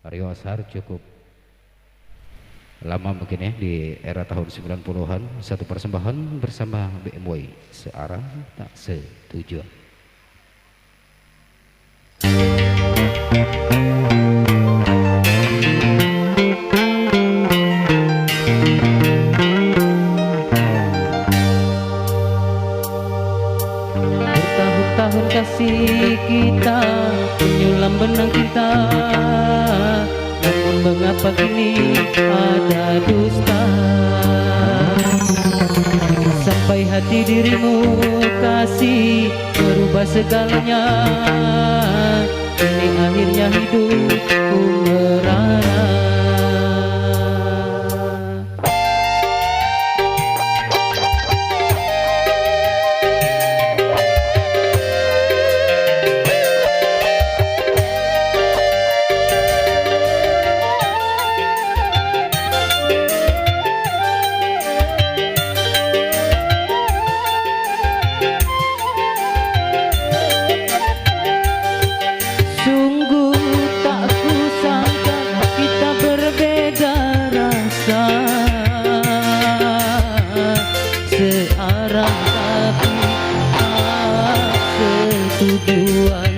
Rio Ashar cukup lama mungkin ya di era tahun 90-an. Satu persembahan bersama BMW Searah Tak Setujuan. Bertahun-tahun kasih kita menyulam benang kita, namun mengapa kini ada dusta? Sampai hati dirimu kasih merubah segalanya, ini akhirnya hidupku merana. Searah tapi tak setujuan,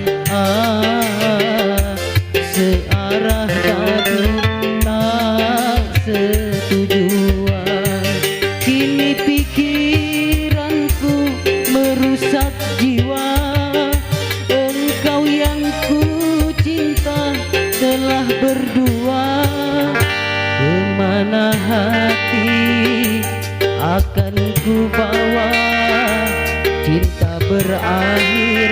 searah tapi tak setujuan. Kini pikiranku merusak jiwa, engkau yang ku cinta telah berdua. Kemana hati akan ku bawa, cinta berakhir,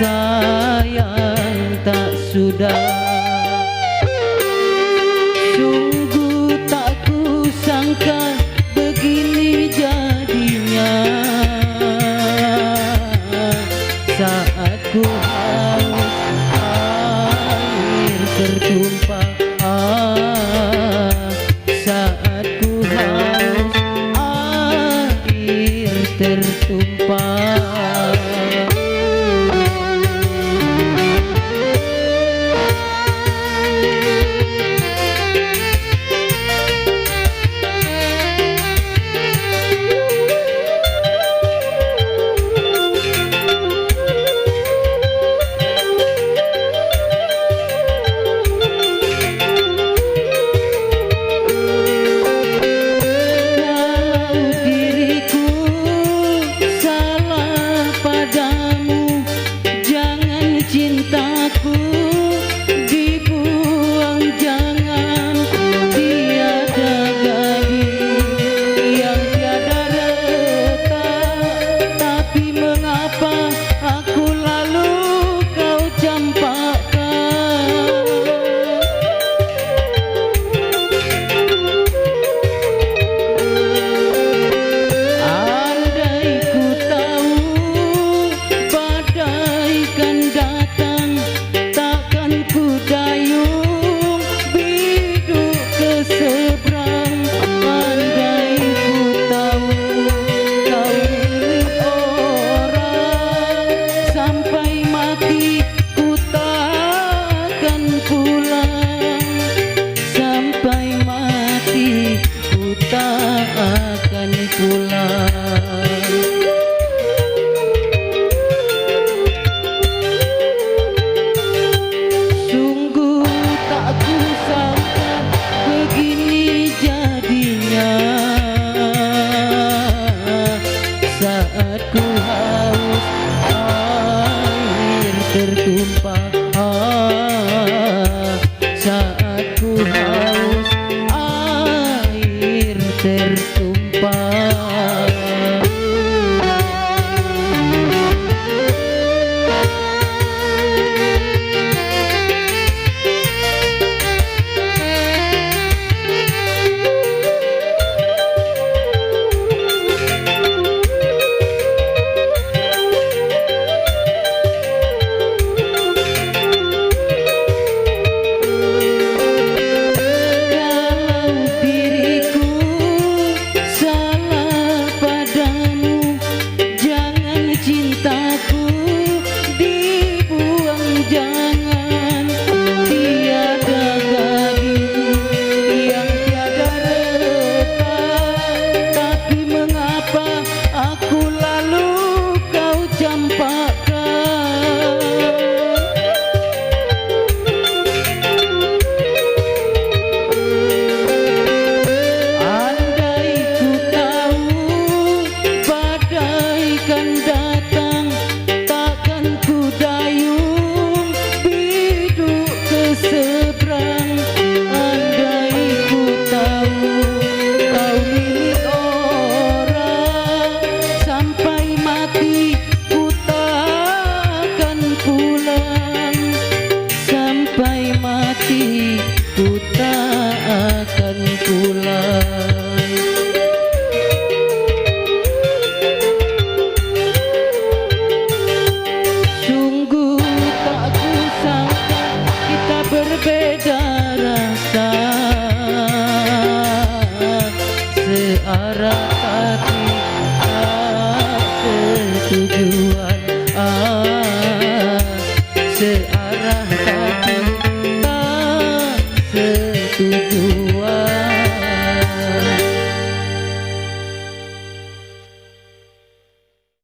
sayang tak sudah. Sungguh tak ku sangka begini jadinya, saat ku haus air tertumpah, saat ku haus tertumpah. seberang. Andai ku tahu kau milik orang, sampai mati ku takkan pulang. Sampai mati ku tak akan pulang. Sungguh tak kusangka kita berbeda rasa, searah tapi tak setujuan.